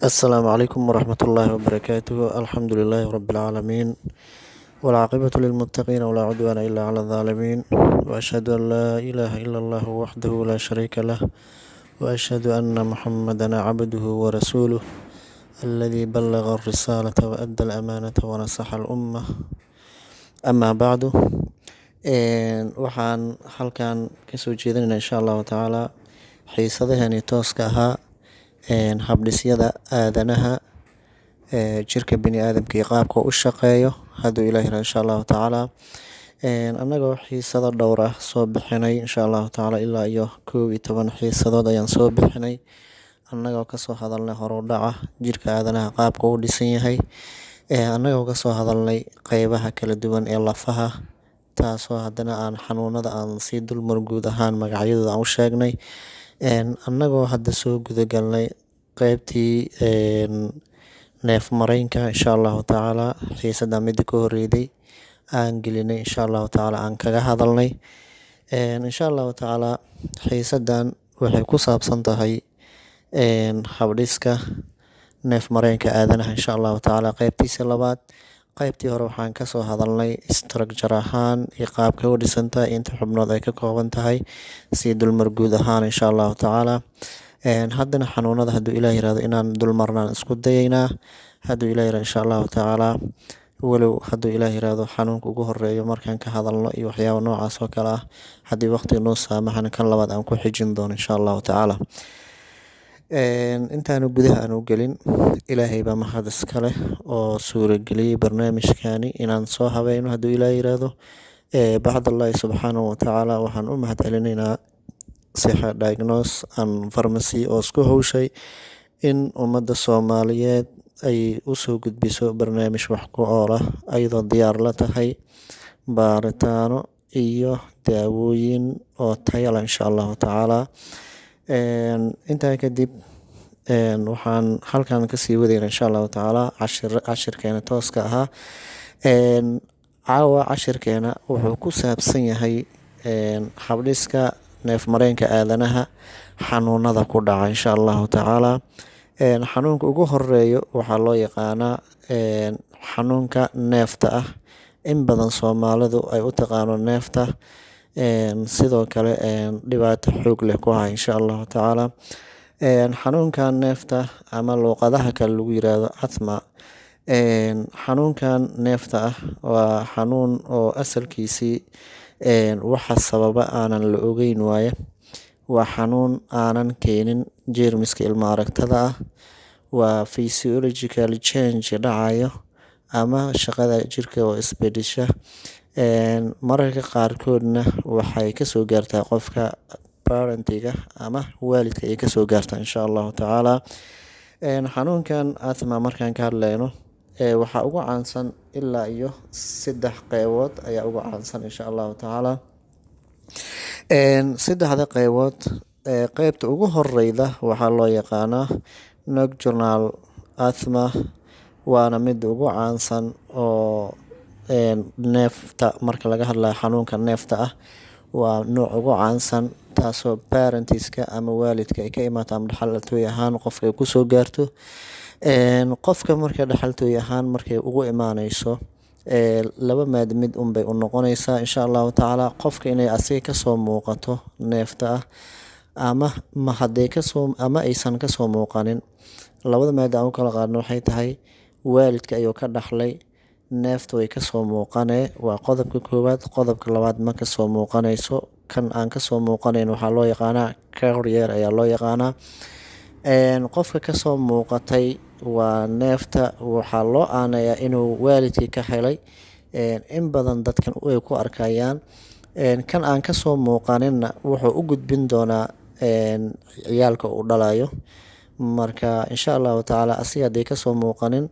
السلام عليكم ورحمة الله وبركاته. الحمد لله رب العالمين، والعاقبة للمتقين ولا عدوان إلا على الظالمين، وأشهد أن لا إله إلا الله وحده لا شريك له، وأشهد أن محمدا عبده ورسوله الذي بلغ الرسالة وأدى الأمانة ونصح الأمة. أما بعد، waxaan halkan kasoo jeedinayna insha allahu tacaala xiisadahani tooska ahaa habdhisyada aadanaha jirka bini aadamka iyo qaabka u shaqeeyo hadduu ilaah yirahdo insha allahu tacaala. Annagoo xiisado dhowr ah soo bixinay insha allahu tacaala ilaa iyo 11 xiisadood ayaan soo bixinay, annagoo kasoo hadalnay horudhaca jirka aadanaha qaabka u dhisan yahay, annagoo kasoo hadalnay qeybaha kala duwan ee lafaha, taasoo haddana aan xanuunada aan sii dulmar guud ahaan magacyadooda aan u sheegnay, annagoo hadda soo gudagalnay qeybtii neef mareynka insha allahu tacaala. xiisada midda ka horeyday aan gelinay insha allahu tacaala, aan kaga hadalnay insha allahu tacaala. xiisadan waxay ku saabsan tahay habdhiska neef mareynka aadanaha insha allahu tacaala qeybtiisa labaad. qeybtii hore waxaan kasoo hadalnay structure ahaan iyo qaabka u dhisantahay, inta xubnood ay ka kooban tahay, si dulmar guud ahaan insha allahu tacaala. haddana xanuunada hadduu ilaah yirahdo inaan dulmarnaan isku dayaynaa hadduu ilaah yirahdo insha allahu tacaala. walow hadduu ilaah yirahdo xanuunka ugu horeeyo markaan ka hadalno iyo waxyaaba noocaas oo kale ah, haddii waqtiga noo saamaxana kan labaad aan ku xijin doono insha allahu tacaala. intaanu gudaha aan u gelin, ilaahay baa mahad iskale oo suurageliyey barnaamijkani inaan soo habeyno hadduu ilaah yirahdo. bacdallahi subxaanahu watacaala waxaan u mahad celinaynaa Siha Diagnose and Pharmacy oo isku hawshay in ummadda Soomaaliyeed ay usoo gudbiso barnaamij wax ku ool ah, ayadoo diyaar la tahay baaritaano iyo daawooyin oo tayo leh insha allahu tacaala. intaa kadib waxaan halkan kasii wadayna insha allahu tacaala cashirkeena tooska ahaa. caawa cashirkeena wuxuu ku saabsan yahay habdhiska neef mareenka aadanaha xanuunada ku dhaca insha allahu tacaala. xanuunka ugu horeeyo waxaa loo yaqaanaa xanuunka neefta ah, in badan soomaalidu ay u taqaano neefta, sidoo kale dhibaato xoog leh ku haya insha allahu tacaala. xanuunkan neefta ama luuqadaha kale lagu yiraahdo asthma. xanuunkan neefta ah waa xanuun oo asalkiisii waxa sababa aanan la ogeyn waaye. waa xanuun aanan keenin jeermiska ilma aragtada ah, waa physiological change dhacayo ama shaqada jirka oo isbedesha. mararka qaarkoodna waxay kasoo gaartaa qofka parentiga ama waalidka ay kasoo gaartaa insha allahu tacaala. xanuunkan asthma markaan ka hadlayno, waxaa ugu caansan ilaa iyo 3 qeybood ayaa ugu caansan insha allahu tacaala. 3da qeybood, qeybta ugu horeyda waxaa loo yaqaanaa nocturnal asthma, waana mid ugu caansan oo neefta marka laga hadlayo xanuunka neefta ah waa nooc ugu caansan, taasoo parentiska ama waalidka ay ka imaato ama dhaxaltooy ahaan qofka ay kusoo gaarto. qofka marka dhaxaltooy ahaan markay ugu imaaneyso, laba maad mid unbay u noqonaysaa insha allahu tacaala. qofka inay asiga kasoo muuqato neefta ah ama ama aysan kasoo muuqanin. labada maad aan u kala qaadno waxay tahay waalidka ayuu ka dhaxlay, neefta way kasoo muuqanee, waa qodobka koowaad. qodobka labaad ma kasoo muuqanayso, kan aan kasoo muuqanayn waxaa loo yaqaanaa carrier ayaa loo yaqaanaa. qofka kasoo muuqatay waa neefta, waxaa loo aaneeyaa inuu waalidkii ka helay. in badan dadkan ay ku arkayaan. kan aan kasoo muuqaninna wuxuu u gudbin doonaa ciyaalka uu dhalayo. marka insha allahu tacaala asiga hadday kasoo muuqanin,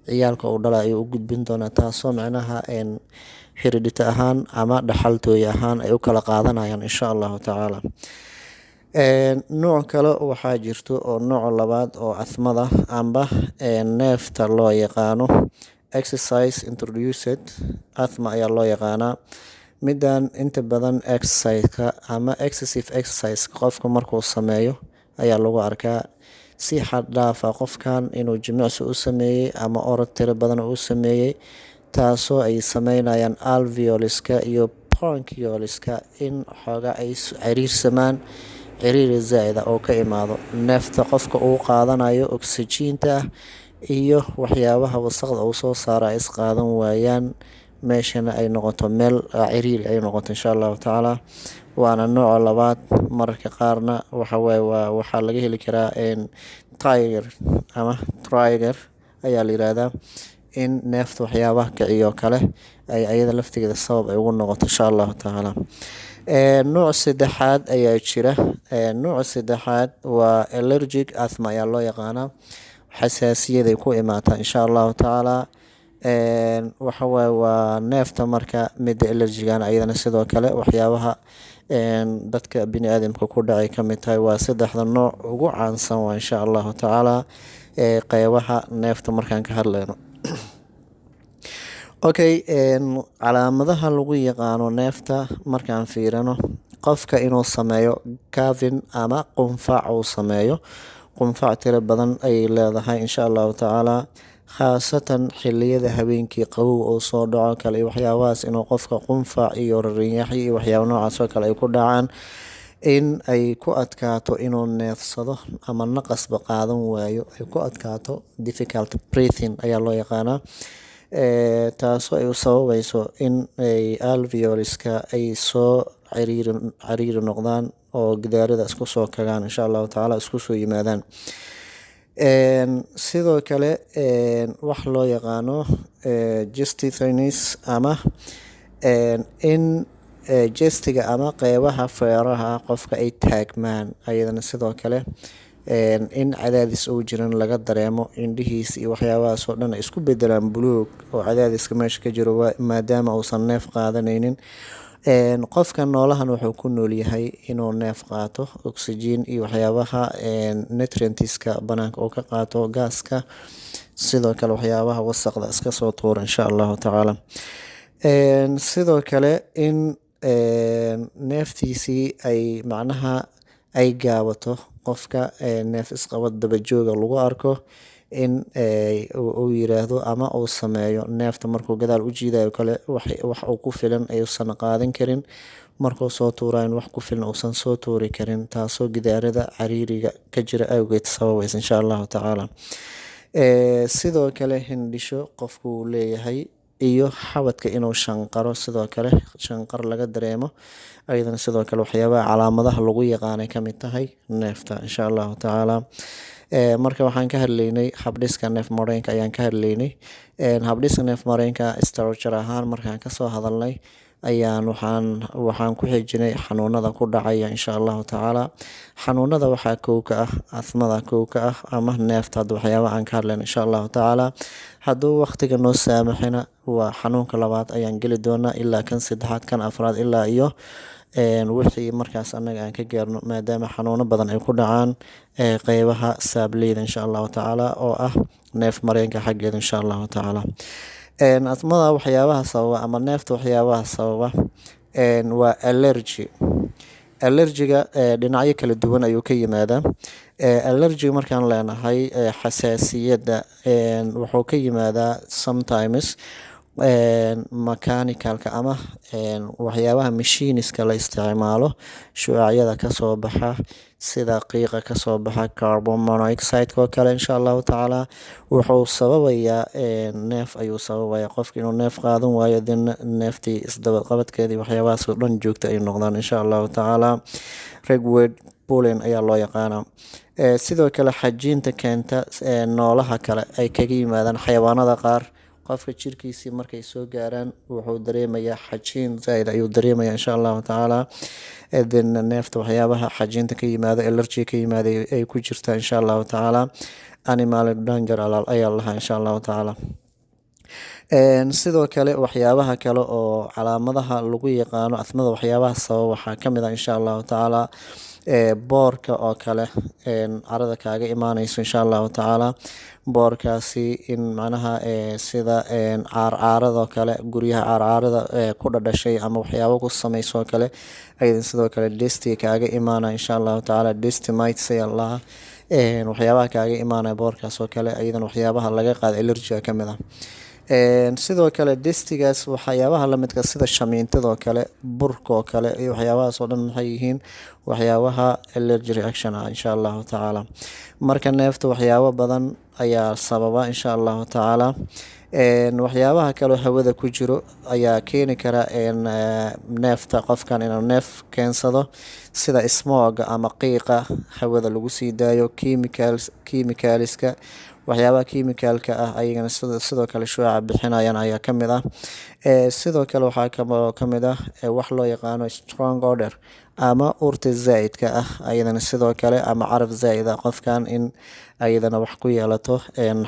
ciyaalka uu dhala ayuu u gudbin doonaa, taasoo micnaha heredity ahaan ama dhaxaltooy ahaan ay u kala qaadanayaan insha allahu tacaala. nooc kale waxaa jirto oo nooc labaad oo asthmada amba neefta loo yaqaano exercise introduced asthma ayaa loo yaqaanaa. midan inta badan exerciseka ama excessive exercise qofka markuu sameeyo ayaa lagu arkaa. si xad dhaafa qofkan inuu jimicsi u sameeyey ama orod tiro badan u sameeyey, taasoo ay sameynayaan alveoliska iyo bronchioliska in xoogaa ay ciriirsamaan, ciriiri zaa'ida oo ka imaado neefta qofka uu qaadanayo oksijiinta iyo waxyaabaha wasaqda uu soo saara ay isqaadan waayaan, meeshana ay noqoto meel ciriiri ay noqoto insha allahu tacaala. waana nooca labaad. mararka qaarna waxaa laga heli karaa tiger ama trigger ayaa la yiraahdaa, in neefta waxyaabaha kiciyo kale ay ayada laftigeeda sabab ay ugu noqoto insha allahu tacaala. nooc saddexaad ayaa jira. nooca saddexaad waa allergic asthma ayaa loo yaqaanaa, xasaasiyaday ku imaataa insha allahu tacaala. waa neefta marka midda allergigan ayadana sidoo kale waxyaabaha dadka bini aadamka ku dhacay ka mid tahay. waa saddexda nooc ugu caansan waa insha allahu tacaala qeybaha neefta markaan ka hadlayno. okay, calaamadaha lagu yaqaano neefta markaan fiirino, qofka inuu sameeyo coughing ama qunfac uu sameeyo. qunfac tiro badan ayay leedahay insha allahu tacaala, khaasatan xiliyada habeenkii qabow oo soo dhaco kale iyo waxyaabahaas, inuu qofka qunfac iyo rarinyaxyo iyo waxyaaba noocaas oo kale ay ku dhacaan, in ay ku adkaato inuu neefsado ama naqasba qaadan waayo, ay ku adkaato difficult breathing ayaa loo yaqaanaa. taasoo ay u sababayso in ay alveoliska ay soo ciriiri noqdaan oo gidaarada isku soo kagaan insha allahu tacaala, isku soo yimaadaan. sidoo kale wax loo yaqaano gestithinus ama in gestiga ama qeybaha feeraha qofka ay taagmaan, ayadana sidoo kale in cadaadis uu jiran laga dareemo, indhihiis iyo waxyaabahaas oo dhan ay isku bedelaan buluug oo cadaadiska meesha ka jiro maadaama uusan neef qaadanaynin. qofka noolahan wuxuu ku nool yahay inuu neef qaato oxygen iyo waxyaabaha nutrientska banaanka uu ka qaato, gaaska, sidoo kale waxyaabaha wasaqda iska soo tuura insha allahu tacaala. sidoo kale in neeftiisii ay macnaha ay gaabato, qofka neef isqabad dabajooga lagu arko, in uu yiraahdo ama uu sameeyo neefta markuu gadaal u jiidayo kale wax uu ku filan ayuusan qaadan karin, markuu soo tuurayn wax ku filan uusan soo tuuri karin, taasoo gidaarada cariiriga ka jira awgeed sababaysa insha allahu tacaala. sidoo kale hindhisho qofku uu leeyahay iyo xabadka inuu shanqaro, sidoo kale shanqar laga dareemo, ayadana sidoo kale waxyaabaha calaamadaha lagu yaqaanay ka mid tahay neefta insha allahu tacaala. marka waxaan ka hadlaynay habdhiska neef mareenka ayaan ka hadlaynay. habdhiska neef mareenka structure ahaan markaan kasoo hadalnay ayaan waxaan ku xijinay xanuunada ku dhacaya insha allahu tacaala. xanuunada waxaa kow ka ah asmada, kow ka ah ama neefta, hadda waxyaaba aan ka hadlayna insha allahu tacaala. hadduu waqtiga noo saamaxina waa xanuunka labaad ayaan geli doonaa, ilaa kan saddexaad, kan afraad, ilaa iyo wixii markaas anaga aan ka gaarno, maadaama xanuuno badan ay ku dhacaan qeybaha saableyda insha allahu tacaala oo ah neef mareenka xaggeeda insha allahu tacaala. asmada waxyaabaha sababa ama neefta waxyaabaha sababa waa allergy. allergiga dhinacyo kala duwan ayuu ka yimaadaa. allergy markaan leenahay xasaasiyadda wuxuu ka yimaadaa sometimes mechanicalka ama waxyaabaha machiniska la isticmaalo, shucaacyada kasoo baxa sida qiiqa kasoo baxa carbon monoxide oo kale insha allahu tacaala, wuxuu sababayaa neef ayuu sababayaa qofka inuu neef qaadan waayo, dina neeftii isdabaqabadkeedii waxyaabahaas oo dhan joogta ay noqdaan insha allahu tacaala. regward pulling ayaa loo yaqaana. sidoo kale xajiinta keenta noolaha kale ay kaga yimaadaan xayawaanada qaar, qofka jirkiisii markay soo gaaraan wuxuu dareemayaa xajiin zaaid ayuu dareemayaa insha allahu tacaala. dina neefta waxyaabaha xajiinta ka yimaada, allergy ka yimaada ay ku jirtaa insha allahu tacaala. animal danger ayaa lahaa insha allahu tacaala. sidoo kale waxyaabaha kale oo calaamadaha lagu yaqaano asmada waxyaabaha sababa waxaa kamid ah insha allahu tacaala boorka oo kale carada kaaga imaaneyso insha allahu tacaala. boorkaasi in macnaha sida caarcaarado kale, guryaha caarcaarada ku dhadhashay ama waxyaabo ku sameyso kale, aydan sidoo kale desti kaaga imaana insha allahu tacaala. destimites ayaa lahaa waxyaabaha kaaga imaanaya boorkaas oo kale iyadana waxyaabaha laga qaado allergiga ka mid ah. Sidoo kale distigaas waxyaabaha lamidka sida shamiintadoo kale, burkaoo kale iyo waxyaabahaas oo dhan maxay yihiin waxyaabaha allergy reaction ah insha allahu tacaala. Marka neefta waxyaabo badan ayaa sababa insha allahu tacaala. Waxyaabaha kaloo hawada ku jiro ayaa keeni kara neefta qofkan inuu neef keensado, sida smog ama qiiqa hawada lagu sii daayo, chemicalska waxyaabaha chemicalka ah ayagana sidoo kale shucaaca bixinayaan ayaa ka mid ah. Sidoo kale waxaa kaloo ka mid ah wax loo yaqaano strong odor ama urta zaa'idka ah ayadana sidoo kale, ama caraf zaa'id ah qofkan in ayadana wax ku yeelato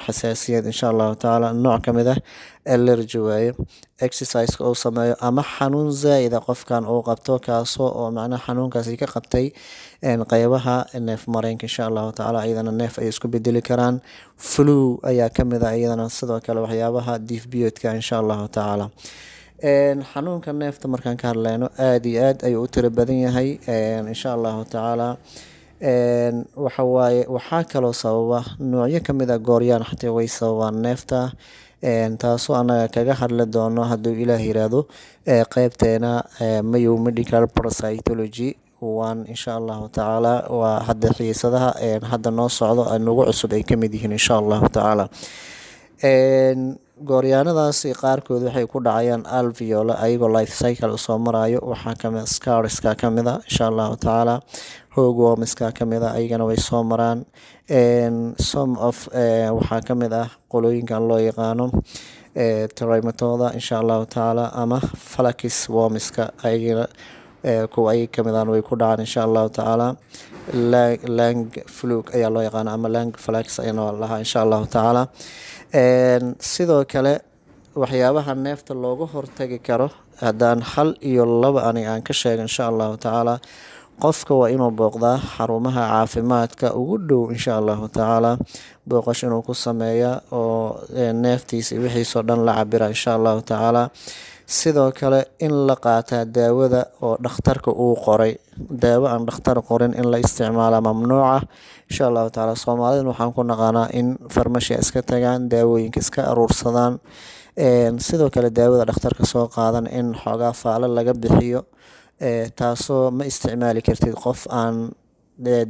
xasaasiyad insha allahu tacaala. nooc ka mid ah allergy waaye. Exerciseka uu sameeyo ama xanuun zaa'id ah qofkan uu qabto, kaasoo oo macnaha xanuunkaasi ka qabtay qeybaha neef mareenka insha allahu tacaala, ayadana neef ay isku bedeli karaan. Flu ayaa ka mid ah iyadana sidoo kale waxyaabaha diif biyoodka insha allahu tacaala. Xanuunka neefta markaan ka hadlayno aad iyo aad ayuu u tiro badan yahay insha allahu tacaala. Waxawaaye waxaa kaloo sababa noocyo ka mid ah gooryaan xataa way sababaan neefta, taasoo anaga kaga hadli doono hadduu ilaah yiraahdo qeybteena mayo medical parasitology waan insha allahu tacaala. waa hadda xiisadaha hadda noo socdo nagu cusub ay kamid yihiin insha allahu tacaala. Gooryaanadaasi qaarkood waxay ku dhacayaan alveolar ayagoo life cycle usoo marayo. Waxaa kamid scarska ka mid ah insha allahu tacaala, hoogwormska ka mid ah ayagana way soo maraan. Some of waxaa ka mid ah qolooyinkan loo yaqaano trimatooda insha allahu tacaala, ama flakis wormska ayagana kuwa ay kamid ah way ku dhacaan insha allahu tacaala. lang fluke ayaa loo yaqaana ama lang flax ayana waa lahaa insha allahu tacaala. Sidoo kale waxyaabaha neefta looga hortagi karo haddaan hal iyo laba aniga aan ka sheego insha allahu tacaala, qofka waa inuu booqdaa xarumaha caafimaadka ugu dhow insha allahu tacaala. booqash inuu ku sameeya oo neeftiisa wixiisoo dhan la cabira insha allahu tacaala. Sidoo kale in la qaataa daawada oo dhakhtarka uu qoray. daawo aan dhakhtar qorin in la isticmaala mamnuuca insha allahu tacaala. Soomaalida waxaan ku naqaanaa in farmashiya iska tagaan, daawooyinka iska aruursadaan. Sidoo kale daawada dhakhtarka soo qaadan in xoogaa faalo laga bixiyo, taasoo ma isticmaali kartid qof aan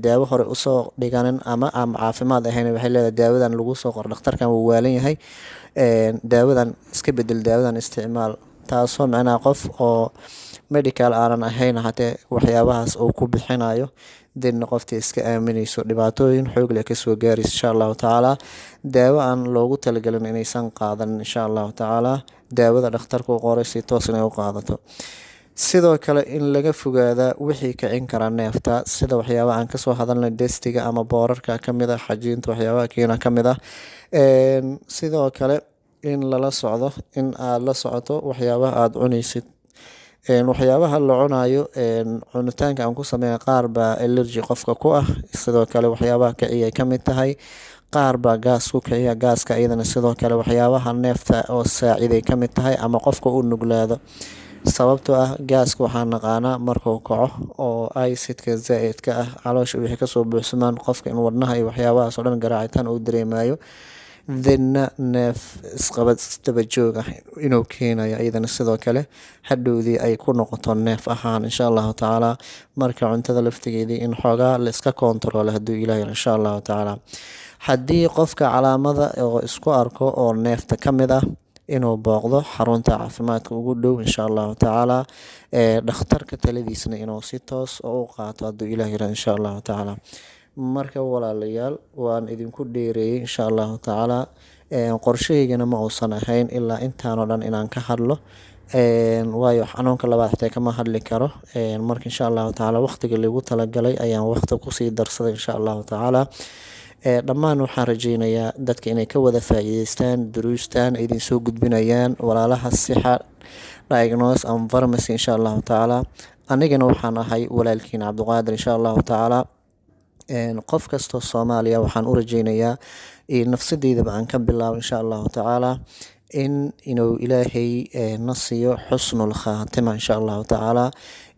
daawo hore usoo dhiganin ama aan caafimaad ahayn. waxay leedahay daawadan lagu soo qoro dhakhtarkan wuu waalan yahay, daawadan iska bedel, daawadan isticmaal. taasoo macnaha qof oo medical aanan ahayn hatee waxyaabahaas uu ku bixinayo, dibna qoftii iska aaminayso dhibaatooyin xoog leh kasoo gaaraysa insha allahu tacaala. daawo aan loogu talagelin inaysan qaadan insha allahu tacaala, daawada dhakhtarka u qoray si toos inay u qaadato. Sidoo kale in laga fogaada wixii kicin kara neefta, sida waxyaabaha aan kasoo hadalnay destiga ama boorarka ka mid ah, xajiinta waxyaabaha keena ka mid ah. Sidoo kale in lala socdo, in aad la socoto waxyaabaha aad cunaysid. waxyaabaha la cunayo cunitaanka aan ku sameeya qaar baa allergy qofka ku ah. sidoo kale waxyaabaha kiciya ka mid tahay, qaar baa gaas ku kiciya, gaaska iyadana sidoo kale waxyaabaha neefta oo saaciday ka mid tahay ama qofka u nuglaado. sababtoo ah gaaska waxaan naqaanaa markuu kaco oo acidka zaa'idka ah caloosha wixii kasoo buuxsamaan qofka in wadnaha iyo waxyaabahaas oo dhan garaacitaan uu dareemayo, dina neef isqabad isdaba joog ah inuu keenayo iyadana sidoo kale hadhowdii ay ku noqoto neef ahaan insha allahu tacaala. marka cuntada laftigeedii in xoogaa la iska koontaroolo hadduu ilaahay insha allahu tacaala. haddii qofka calaamada oo isku arko oo neefta ka mid ah, inuu booqdo xarunta caafimaadka ugu dhow insha allahu tacaala. dhakhtarka taladiisna inuu si toos oo u qaato hadduu ilaah yirahdo insha allahu tacaala. marka walaalayaal waan idinku dheereeyey insha allahu tacaala. qorshahaygana ma uusan ahayn ilaa intaanoo dhan inaan ka hadlo, waayo xanuunka labaad xitaa kama hadli karo. marka insha allahu tacaala waqtiga lagu talagalay ayaan waqti kusii darsaday insha allahu tacaala. dhammaan waxaan rajeynayaa dadka inay ka wada faa'iideystaan duruustan ay idin soo gudbinayaan walaalaha sixa diagnose and pharmacy insha allahu tacaala. anigana waxaan ahay walaalkiin cabdiqaadir insha allahu tacaala. qof kastoo Soomaaliya waxaan u rajeynayaa nafsadeydaba aan ka bilaabo insha allahu tacaala inuu ilaahay na siiyo xusnul khaatima insha allahu tacaala.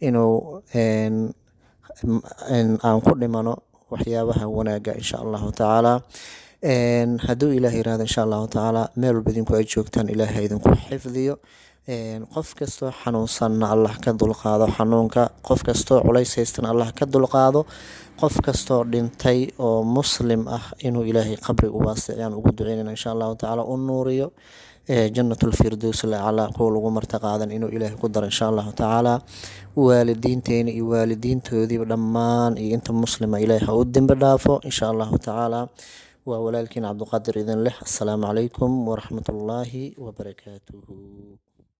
inuu aan ku dhimano waxyaabaha wanaaga insha allahu tacaala. hadduu ilaah yiraahdo insha allahu tacaala, meel walba idinku ay joogtaan ilaahay idinku xifdiyo. qof kastoo xanuunsanna allah ka dulqaado xanuunka, qof kastoo culays haystana allah ka dulqaado, qof kastoo dhintay oo muslim ah inuu ilaahay qabri u waasiciyaan ugu duceynayna insha allahu tacaala, u nuuriyo jannatul firdaws alaclaa kuwa lagu martaqaadan inuu ilaahay ku daro insha allahu tacaala. waalidiinteena iyo waalidiintoodiiba dhammaan iyo inta muslima ilaahay ha u dembi dhaafo insha allahu tacaala. waa walaalkiin cabduqaadir idin leh. assalaamu calaykum waraxmatullaahi wabarakaatuhu.